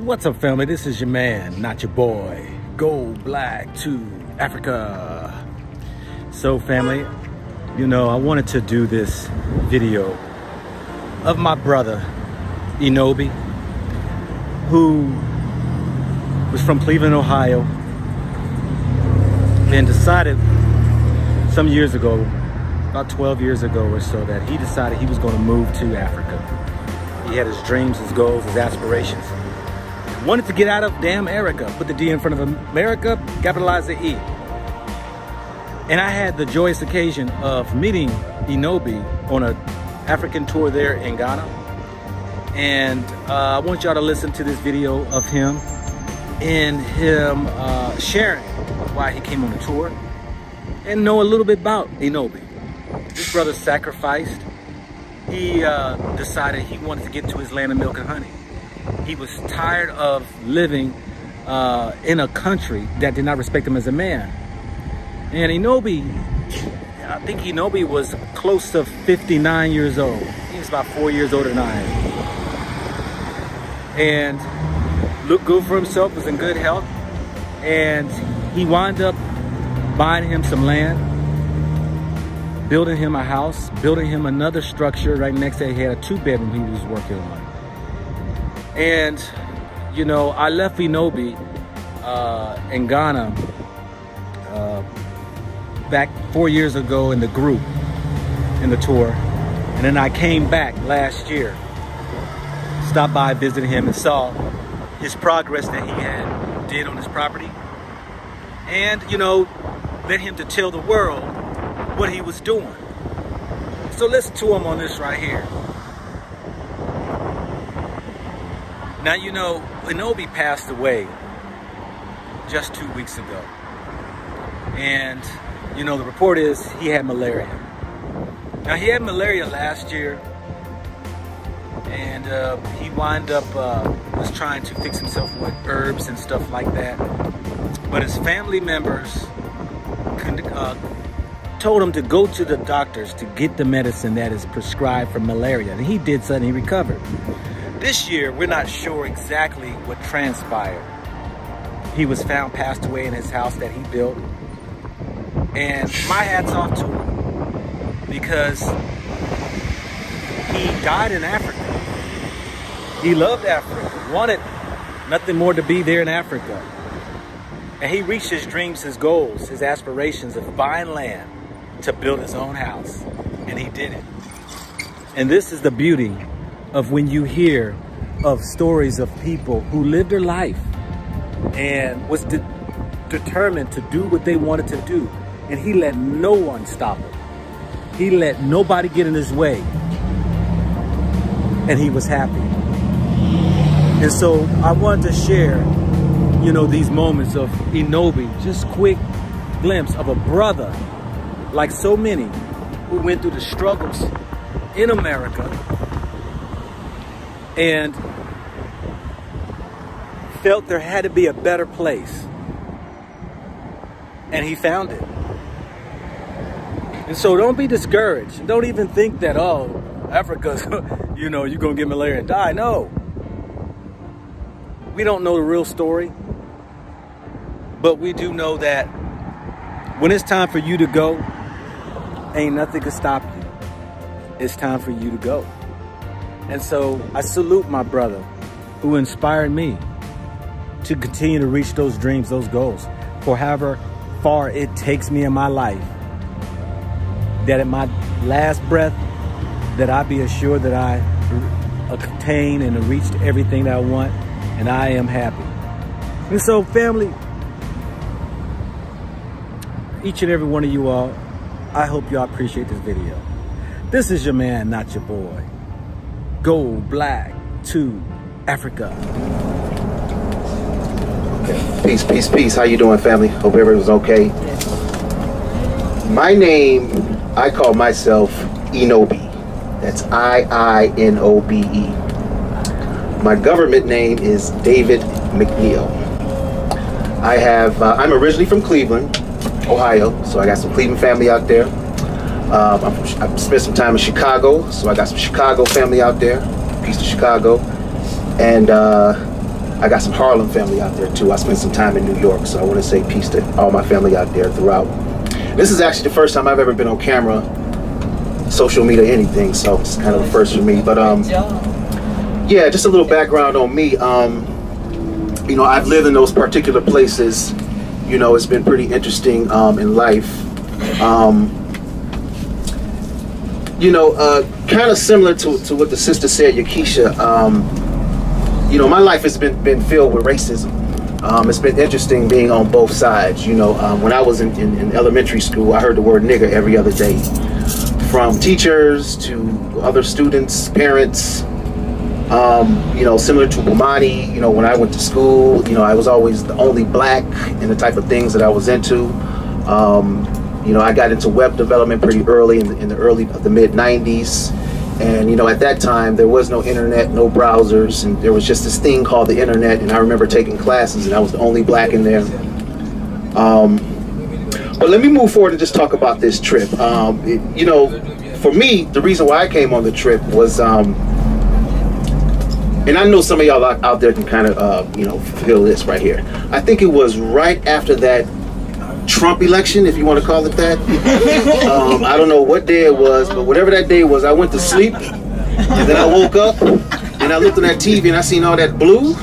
What's up, family? This is your man, not your boy. Go black to Africa. So, family, you know, I wanted to do this video of my brother, Iinobe, who was from Cleveland, Ohio, and decided some years ago, about 12 years ago or so, that he decided he was going to move to Africa. He had his dreams, his goals, his aspirations. Wanted to get out of damn Erica. Put the D in front of America, capitalize the E. And I had the joyous occasion of meeting Iinobe on an African tour there in Ghana. And I want y'all to listen to this video of him and him sharing why he came on the tour and know a little bit about Iinobe. This brother sacrificed. He decided he wanted to get to his land of milk and honey. He was tired of living in a country that did not respect him as a man. And Iinobe, I think Iinobe was close to 59 years old. He was about 4 years older than I am. And looked good for himself, was in good health. And he wound up buying him some land, building him a house, building him another structure right next to it. He had a 2-bedroom he was working on. And, you know, I left Iinobe in Ghana back 4 years ago in the group, in the tour. And then I came back last year, stopped by, visited him, and saw his progress that he did on his property. And, you know, led him to tell the world what he was doing. So listen to him on this right here. Now, you know, Iinobe passed away just 2 weeks ago. And, you know, the report is he had malaria. Now, he had malaria last year, and he wound up, was trying to fix himself with herbs and stuff like that. But his family members told him to go to the doctors to get the medicine that is prescribed for malaria. And he did so, and he recovered. This year, we're not sure exactly what transpired. He was found passed away in his house that he built. And my hat's off to him, because he died in Africa. He loved Africa, wanted nothing more to be there in Africa. And he reached his dreams, his goals, his aspirations of buying land to build his own house. And he did it. And this is the beauty of when you hear of stories of people who lived their life and was determined to do what they wanted to do. And he let no one stop him. He let nobody get in his way. And he was happy. And so I wanted to share, you know, these moments of Iinobe, just quick glimpse of a brother like so many who went through the struggles in America and felt there had to be a better place. And he found it. And so don't be discouraged. Don't even think that, oh, Africa's, you know, you're going to get malaria and die. No. We don't know the real story. But we do know that when it's time for you to go, ain't nothing can stop you. It's time for you to go. And so I salute my brother who inspired me to continue to reach those dreams, those goals, for however far it takes me in my life. That at my last breath, that I be assured that I attain and reached everything that I want, and I am happy. And so, family, each and every one of you all, I hope y'all appreciate this video. This is your man, not your boy. Go black to Africa. Okay. Peace, peace, peace. How you doing, family? Hope everyone's okay. My name, I call myself Iinobe. That's I-I-N-O-B-E. My government name is David McNeil. I'm originally from Cleveland, Ohio, so I got some Cleveland family out there. I've spent some time in Chicago, so I got some Chicago family out there. Peace to Chicago. And I got some Harlem family out there too. I spent some time in New York, so I want to say peace to all my family out there throughout. This is actually the first time I've ever been on camera, social media, anything, so it's kind of a first for me. But yeah, just a little background on me. You know, I've lived in those particular places. You know, it's been pretty interesting in life. You know, kind of similar to what the sister said, Yakisha. You know, my life has been filled with racism. It's been interesting being on both sides. You know, when I was in elementary school, I heard the word nigger every other day, from teachers to other students, parents. You know, similar to Bumani, you know, when I went to school, you know, I was always the only black in the type of things that I was into. You know, I got into web development pretty early in the mid 90s. And, you know, at that time, there was no internet, no browsers, and there was just this thing called the internet. And I remember taking classes, and I was the only black in there. But let me move forward and just talk about this trip. You know, for me, the reason why I came on the trip was, and I know some of y'all out there can kind of, you know, feel this right here. I think it was right after that Trump election, if you want to call it that. I don't know what day it was, but whatever that day was, I went to sleep, and then I woke up, and I looked on that TV, and I seen all that blue,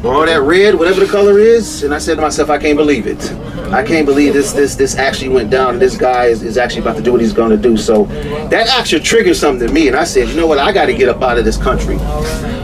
or all that red, whatever the color is, and I said to myself, I can't believe it. I can't believe this actually went down, and this guy is actually about to do what he's going to do. So that actually triggered something to me, and I said, you know what, I got to get up out of this country.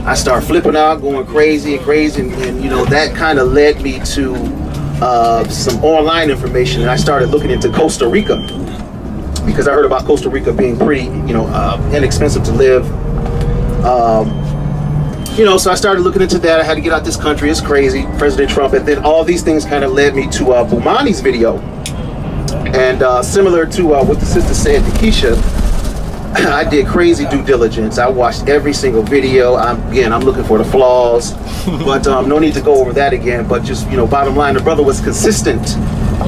I started flipping out, going crazy, and you know, that kind of led me to some online information, and I started looking into Costa Rica, because I heard about Costa Rica being pretty, you know, inexpensive to live. You know, so I started looking into that. I had to get out this country. It's crazy, President Trump. And then all these things kind of led me to Bumani's video. And similar to what the sister said to Keisha, I did crazy due diligence. I watched every single video. Again, I'm looking for the flaws, but no need to go over that again. But just, you know, bottom line, the brother was consistent.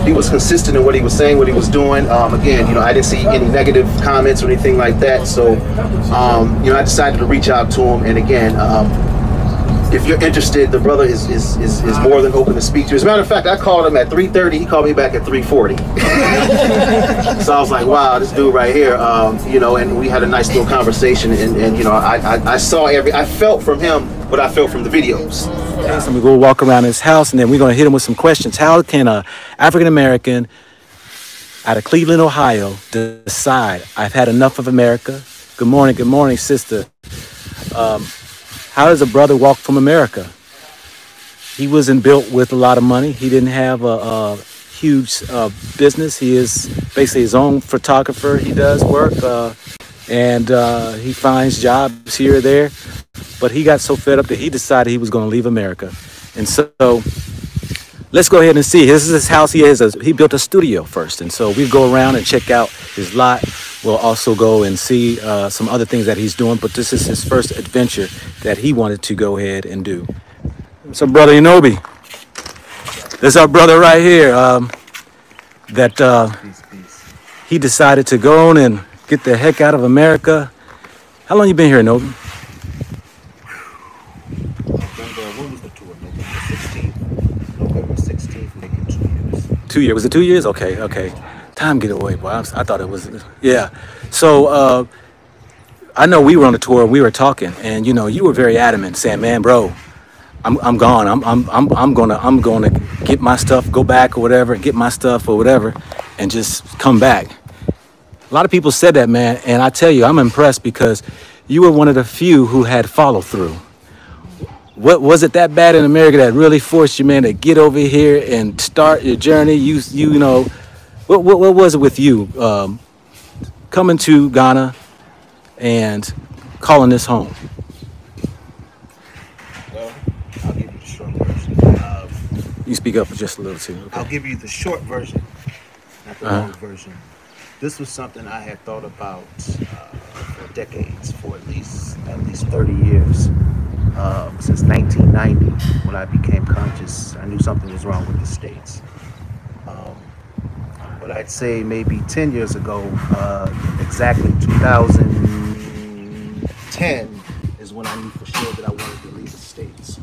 He was consistent in what he was saying, what he was doing. Again, you know, I didn't see any negative comments or anything like that. So, you know, I decided to reach out to him. And again, if you're interested, the brother is more than open to speak to you. As a matter of fact, I called him at 3:30. He called me back at 3:40. So I was like, wow, this dude right here, you know, and we had a nice little conversation. And you know, I saw I felt from him what I felt from the videos. So we go walk around his house, and then we're going to hit him with some questions. How can a African-American out of Cleveland, Ohio, decide, I've had enough of America? Good morning, sister. How does a brother walk from America? He wasn't built with a lot of money. He didn't have a huge business. He is basically his own photographer. He does work, and he finds jobs here or there. But he got so fed up that he decided he was going to leave America. And so let's go ahead and see. This is his house. He built a studio first. And so we go around and check out his lot. We'll also go and see some other things that he's doing. But this is his first adventure that he wanted to go ahead and do. So brother Iinobe, this is our brother right here he decided to go on and get the heck out of America. How long you been here, Iinobe? When was the tour? November 16th, making 2 years. 2 years. Was it 2 years? Okay. Time get away, boy. I thought it was, yeah. So I know we were on the tour. We were talking, and you know, you were very adamant, saying, "Man, bro, I'm gone. I'm gonna get my stuff, go back or whatever, get my stuff or whatever, and just come back." A lot of people said that, man, and I tell you, I'm impressed because you were one of the few who had follow through. What was it that bad in America that really forced you, man, to get over here and start your journey? You know, what was it with you coming to Ghana and calling this home? Well, I'll give you the short version. You speak up just a little too. Okay. I'll give you the short version, not the long version. This was something I had thought about for decades, for at least 30 years. Since 1990, when I became conscious, I knew something was wrong with the States. But I'd say maybe 10 years ago, exactly 2010 is when I knew for sure that I wanted to leave the States.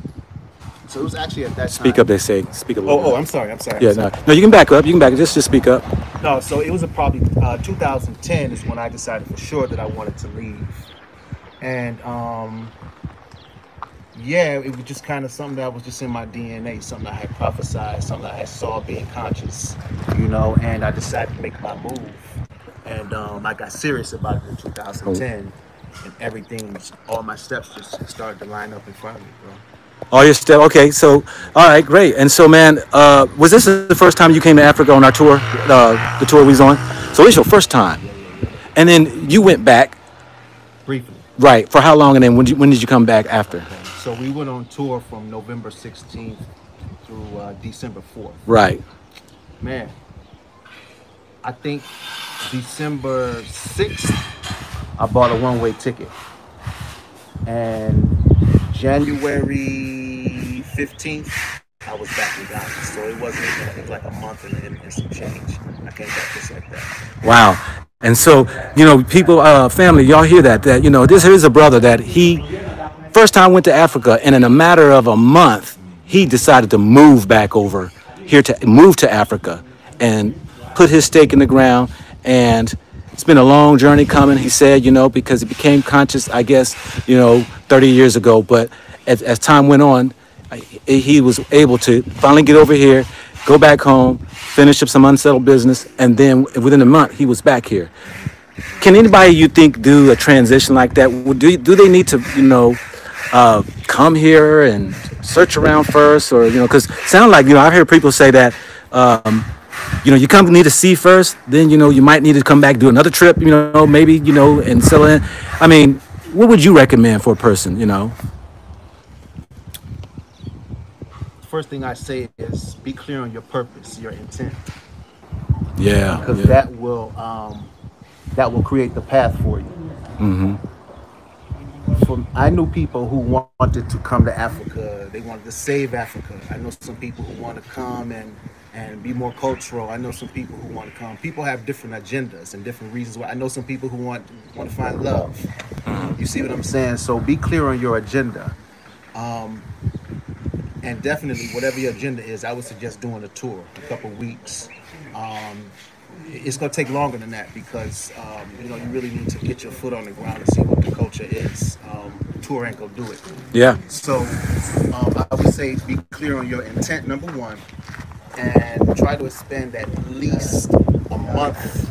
So it was actually at that time. Speak up, they say. Speak up. Oh, I'm sorry. Yeah, no, you can back up. You can back up. Just speak up. No, so it was probably 2010 is when I decided for sure that I wanted to leave. And yeah, it was just kind of something that was just in my DNA, something I had prophesied, something I had saw being conscious, you know, and I decided to make my move. And I got serious about it in 2010, and everything, all my steps just started to line up in front of me, bro. All your step. Okay, so all right, great. And so, man, was this the first time you came to Africa on our tour, the tour we was on? So it's your first time, and then you went back briefly. Right. For how long? And then when did you come back after? Okay. So we went on tour from November 16th through December 4th. Right. Man, I think December 6th, I bought a one-way ticket. And January 15th, I was back in Ghana. So it wasn't even, it was like a month and some change. I came back just like that. Wow. And so, you know, people, family, y'all hear that, you know, this is a brother that he first time went to Africa, and in a matter of a month, he decided to move back over here, to move to Africa and put his stake in the ground. And it's been a long journey coming, he said, you know, because he became conscious, I guess, you know, 30 years ago. But as time went on, he was able to finally get over here, go back home, finish up some unsettled business, and then within a month, he was back here. Can anybody, you think, do a transition like that? Do they need to, you know, come here and search around first? Or, you know, because sound like, you know, I've heard people say that, you know, you need to see first, then, you know, you might need to come back, do another trip, you know, maybe, you know, and settle in. I mean, what would you recommend for a person, you know? First thing I say is be clear on your purpose, your intent. Yeah. Because that will create the path for you. Mm-hmm. I knew people who wanted to come to Africa. They wanted to save Africa. I know some people who want to come and be more cultural. I know some people who want to come. People have different agendas and different reasons why. I know some people who want to find love. You see what I'm saying? So be clear on your agenda. And definitely, whatever your agenda is, I would suggest doing a tour, a couple weeks. It's going to take longer than that because, you know, you really need to get your foot on the ground and see what the culture is. Tour ain't going to do it. Yeah. So I would say be clear on your intent, number one, and try to spend at least a month,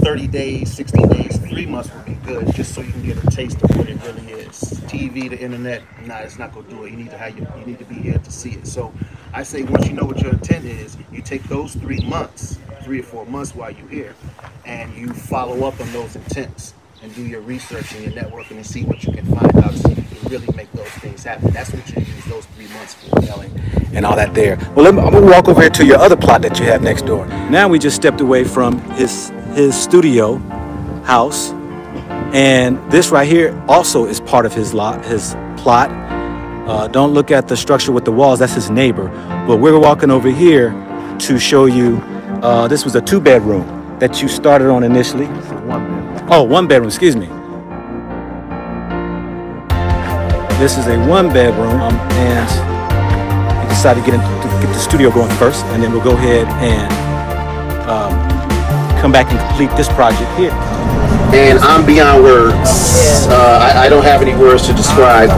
30 days, 60 days, 3 months would be good, just so you can get a taste of what it really is. TV, the internet, nah, it's not gonna do it. You need to be here to see it. So I say once you know what your intent is, you take those 3 months, 3 or 4 months while you're here, and you follow up on those intents and do your research and your networking and see what you can find out so you can really make those things happen. That's what you use those 3 months for, LA. And all that there. Well, I'm gonna walk over here to your other plot that you have next door. Now we just stepped away from his studio house, and this right here also is part of his plot. Don't look at the structure with the walls, that's his neighbor. But we're walking over here to show you, this was a 2-bedroom that you started on initially. Oh, 1 bedroom, excuse me. This is a 1-bedroom, and we decided to get the studio going first, and then we'll go ahead and come back and complete this project here. And I'm beyond words. I don't have any words to describe,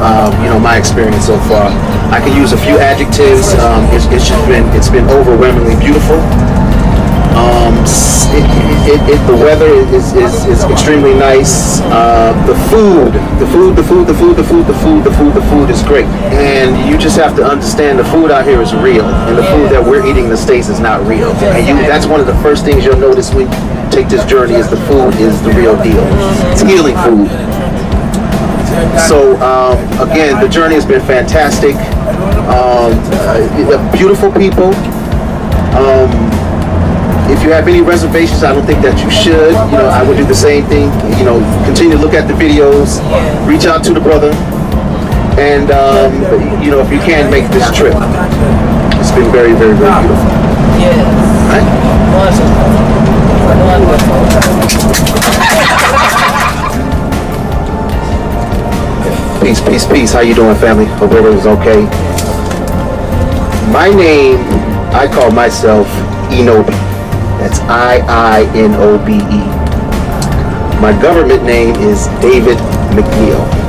you know, my experience so far. I can use a few adjectives. It's been overwhelmingly beautiful. The weather is extremely nice. The food is great. And you just have to understand the food out here is real, and the food that we're eating in the States is not real. And that's one of the first things you'll notice when you take this journey is the food is the real deal. It's healing food. So again, the journey has been fantastic. Beautiful people. If you have any reservations, I don't think that you should. You know, I would do the same thing. You know, continue to look at the videos, reach out to the brother, and you know, if you can, make this trip. It's been very, very, very beautiful. Yes. Right? Peace, peace, peace. peace. How you doing, family? Hope everyone's okay. My name, I call myself Iinobe. That's Iinobe. My government name is David McNeil.